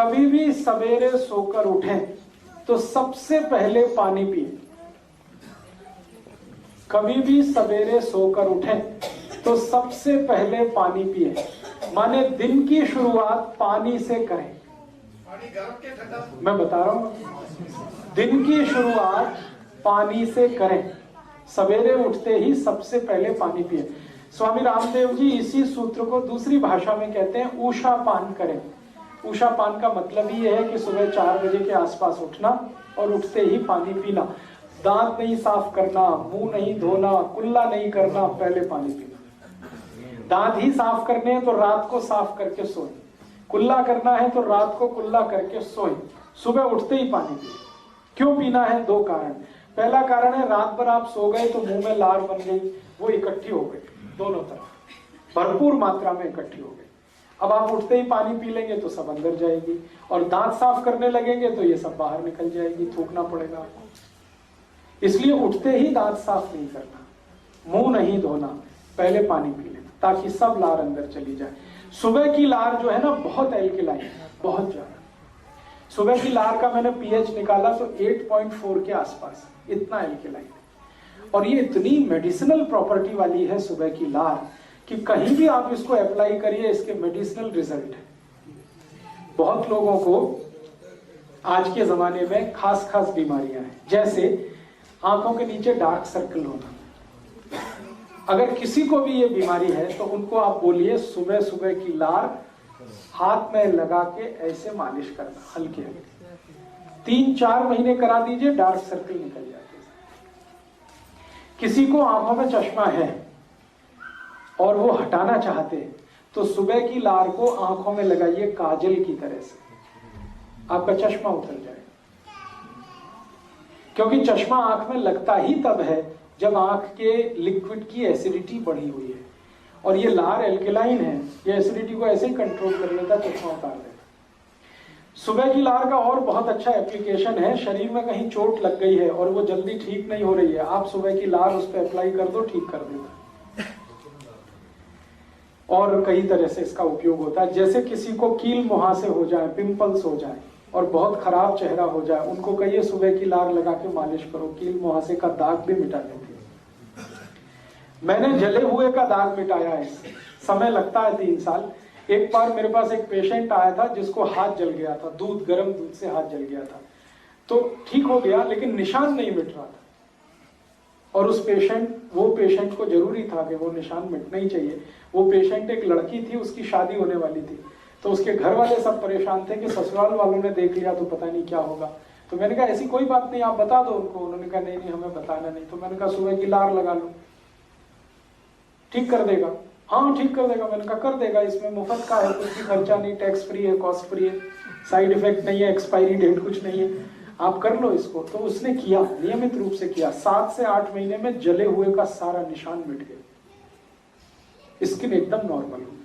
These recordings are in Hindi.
कभी भी सवेरे सोकर उठें तो सबसे पहले पानी पिए। कभी भी सवेरे सोकर उठें तो सबसे पहले पानी पिए, माने दिन की शुरुआत पानी से करें। मैं बता रहा हूं, दिन की शुरुआत पानी से करें। सवेरे उठते ही सबसे पहले पानी पिए। स्वामी रामदेव जी इसी सूत्र को दूसरी भाषा में कहते हैं ऊषा पान करें। ऊषा पान का मतलब ही है कि सुबह 4 बजे के आसपास उठना और उठते ही पानी पीना। दांत नहीं साफ करना, मुंह नहीं धोना, कुल्ला नहीं करना, पहले पानी पीना। दांत ही साफ करने हैं तो रात को साफ करके सोएं। कुल्ला करना है तो रात को कुल्ला करके सोएं। सुबह उठते ही पानी पिए। क्यों पीना है? 2 कारण। पहला कारण है रात भर आप सो गए तो मुंह में लार बन गई, वो इकट्ठी हो गई, दोनों तरफ भरपूर मात्रा में इकट्ठी हो गई। अब आप उठते ही पानी पी लेंगे तो सब अंदर जाएगी, और दांत साफ करने लगेंगे तो ये सब बाहर निकल जाएगी, थूकना पड़ेगा आपको। इसलिए उठते ही दांत साफ नहीं करना, मुंह नहीं धोना, पहले पानी पी लेना ताकि सब लार अंदर चली जाए। सुबह की लार जो है ना बहुत एल्कलाइन है, बहुत ज्यादा। सुबह की लार का मैंने पीएच निकाला तो 8.4 के आसपास, इतना एल्कलाइन है। और ये इतनी मेडिसिनल प्रॉपर्टी वाली है सुबह की लार कि कहीं भी आप इसको अप्लाई करिए, इसके मेडिसिनल रिजल्ट है। बहुत लोगों को आज के जमाने में खास खास बीमारियां हैं, जैसे आंखों के नीचे डार्क सर्कल होना। अगर किसी को भी ये बीमारी है तो उनको आप बोलिए सुबह सुबह की लार हाथ में लगा के ऐसे मालिश करना, हल्के हल्के 3-4 महीने करा दीजिए, डार्क सर्कल निकल जाते हैं। किसी को आंखों में चश्मा है और वो हटाना चाहते हैं तो सुबह की लार को आंखों में लगाइए काजल की तरह से, आपका चश्मा उतर जाएगा। क्योंकि चश्मा आंख में लगता ही तब है जब आंख के लिक्विड की एसिडिटी बढ़ी हुई है, और ये लार एल्कलाइन है, ये एसिडिटी को ऐसे ही कंट्रोल कर लेता, चश्मा उतार देता। सुबह की लार का और बहुत अच्छा एप्लीकेशन है, शरीर में कहीं चोट लग गई है और वो जल्दी ठीक नहीं हो रही है, आप सुबह की लार उस पर अप्लाई कर दो, ठीक कर देता। और कई तरह से इसका उपयोग होता है। जैसे किसी को कील मुहासे हो जाए, पिंपल्स हो जाए और बहुत खराब चेहरा हो जाए, उनको कहिए सुबह की लार लगा के मालिश करो, कील मुहासे का दाग भी मिटा देती है। मैंने जले हुए का दाग मिटाया है, समय लगता है 3 साल। एक बार मेरे पास एक पेशेंट आया था जिसको हाथ जल गया था, गर्म दूध से हाथ जल गया था, तो ठीक हो गया लेकिन निशान नहीं मिट रहा था। और वो पेशेंट को जरूरी था कि वो निशान मिटना ही चाहिए। वो पेशेंट एक लड़की थी, उसकी शादी होने वाली थी, तो उसके घर वाले सब परेशान थे कि ससुराल वालों ने देख लिया तो पता नहीं क्या होगा। तो मैंने कहा ऐसी कोई बात नहीं, आप बता दो उनको। उन्होंने कहा नहीं हमें बताना नहीं। तो मैंने कहा सुबह की लार लगा लो, ठीक कर देगा। हाँ ठीक कर देगा। मैंने कहा कर देगा, इसमें मुफ्त का है, कुछ भी खर्चा नहीं, टैक्स फ्री है, कॉस्ट फ्री है, साइड इफेक्ट नहीं है, एक्सपायरी डेट कुछ नहीं है, आप कर लो इसको। तो उसने किया, नियमित रूप से किया। 7 से 8 महीने में जले हुए का सारा निशान मिट गया, स्किन एकदम नॉर्मल हो गई।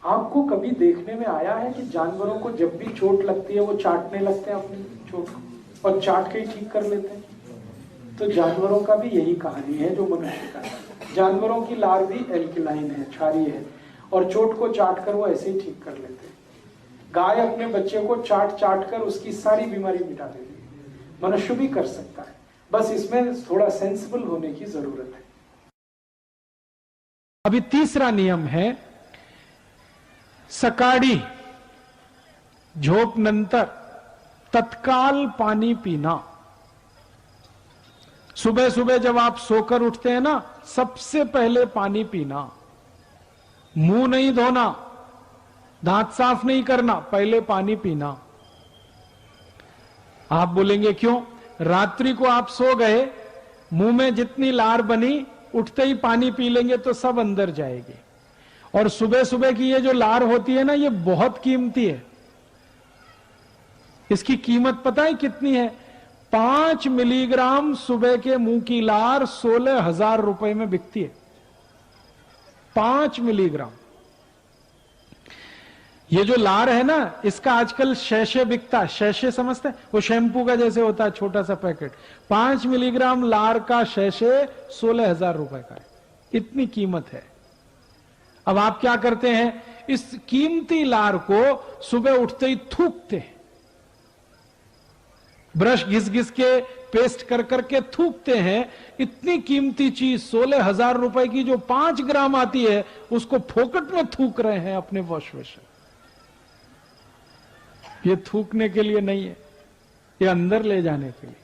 आपको कभी देखने में आया है कि जानवरों को जब भी चोट लगती है वो चाटने लगते हैं अपनी चोट को, और चाट के ही ठीक कर लेते हैं? तो जानवरों का भी यही कहानी है जो मनुष्य का है। जानवरों की लार भी एल्कलाइन है, क्षारीय है, और चोट को चाट कर वो ऐसे ही ठीक कर लेते हैं। गाय अपने बच्चे को चाट कर उसकी सारी बीमारी मिटा देती है। मनुष्य भी कर सकता है, बस इसमें थोड़ा सेंसिबल होने की जरूरत है। अभी तीसरा नियम है सकाळी झोपनंतर तत्काल पानी पीना। सुबह सुबह जब आप सोकर उठते हैं ना, सबसे पहले पानी पीना, मुंह नहीं धोना, दांत साफ नहीं करना, पहले पानी पीना। आप बोलेंगे क्यों? रात्रि को आप सो गए, मुंह में जितनी लार बनी, उठते ही पानी पी लेंगे तो सब अंदर जाएगी। और सुबह सुबह की ये जो लार होती है ना, ये बहुत कीमती है। इसकी कीमत पता है कितनी है? 5 मिलीग्राम सुबह के मुंह की लार 16,000 रुपए में बिकती है। 5 मिलीग्राम। ये जो लार है ना, इसका आजकल शैशे बिकता है। शैशे समझते हैं? वो शैम्पू का जैसे होता है, छोटा सा पैकेट। 5 मिलीग्राम लार का शैशे 16,000 रुपए का है। इतनी कीमत है। अब आप क्या करते हैं? इस कीमती लार को सुबह उठते ही थूकते हैं, ब्रश घिस घिस के पेस्ट कर करके थूकते हैं। इतनी कीमती चीज 16,000 रुपए की जो 5 ग्राम आती है उसको फोकट में थूक रहे हैं अपने वॉश बेसिन। ये थूकने के लिए नहीं है, ये अंदर ले जाने के लिए।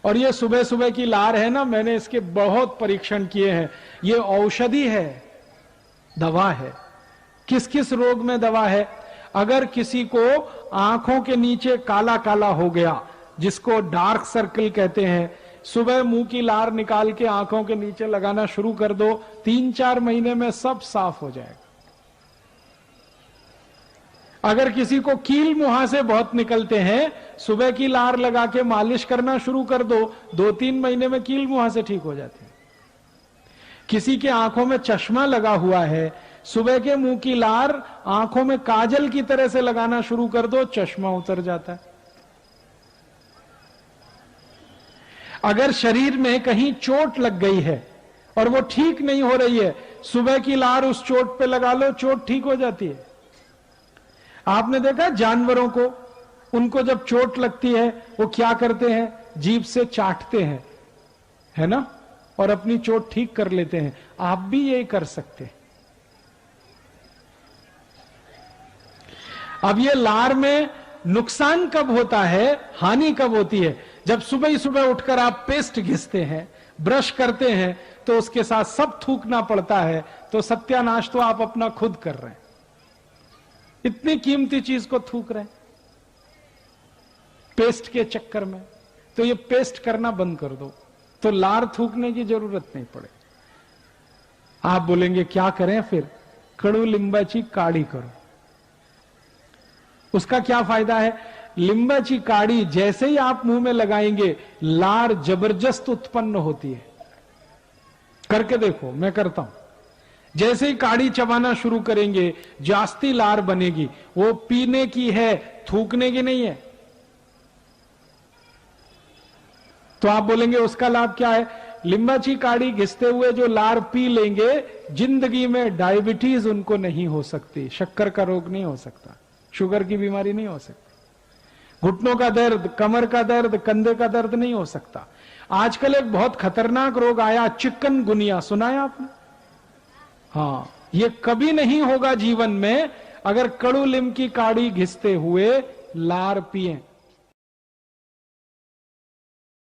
और ये सुबह सुबह की लार है ना, मैंने इसके बहुत परीक्षण किए हैं। ये औषधि है, दवा है। किस किस रोग में दवा है? अगर किसी को आंखों के नीचे काला काला हो गया, जिसको डार्क सर्कल कहते हैं, सुबह मुंह की लार निकाल के आंखों के नीचे लगाना शुरू कर दो, 3-4 महीने में सब साफ हो जाएगा। अगर किसी को कील मुहासे बहुत निकलते हैं, सुबह की लार लगा के मालिश करना शुरू कर दो, 2-3 महीने में कील मुहासे ठीक हो जाते हैं। किसी के आंखों में चश्मा लगा हुआ है, सुबह के मुंह की लार आंखों में काजल की तरह से लगाना शुरू कर दो, चश्मा उतर जाता है। अगर शरीर में कहीं चोट लग गई है और वो ठीक नहीं हो रही है, सुबह की लार उस चोट पे लगा लो, चोट ठीक हो जाती है। आपने देखा जानवरों को, उनको जब चोट लगती है वो क्या करते हैं? जीभ से चाटते हैं, है ना, और अपनी चोट ठीक कर लेते हैं। आप भी यही कर सकते हैं। अब ये लार में नुकसान कब होता है, हानि कब होती है? जब सुबह ही सुबह उठकर आप पेस्ट घिसते हैं, ब्रश करते हैं, तो उसके साथ सब थूकना पड़ता है, तो सत्यानाश तो आप अपना खुद कर रहे हैं। इतनी कीमती चीज को थूक रहे हैं पेस्ट के चक्कर में। तो ये पेस्ट करना बंद कर दो, तो लार थूकने की जरूरत नहीं पड़े। आप बोलेंगे क्या करें फिर? कड़ू लिंबाची काढ़ी करो। उसका क्या फायदा है? लिंबाची काढ़ी जैसे ही आप मुंह में लगाएंगे, लार जबरदस्त उत्पन्न होती है। करके देखो, मैं करता हूं। जैसे ही काढ़ी चबाना शुरू करेंगे, जास्ती लार बनेगी। वो पीने की है, थूकने की नहीं है। तो आप बोलेंगे उसका लाभ क्या है? लिंबाची काढ़ी घिसते हुए जो लार पी लेंगे, जिंदगी में डायबिटीज उनको नहीं हो सकती, शक्कर का रोग नहीं हो सकता, शुगर की बीमारी नहीं हो सकती, घुटनों का दर्द, कमर का दर्द, कंधे का दर्द नहीं हो सकता। आजकल एक बहुत खतरनाक रोग आया, चिकनगुनिया, सुना है आपने? हाँ, ये कभी नहीं होगा जीवन में अगर कड़ू लीम की काढ़ी घिसते हुए लार पिए।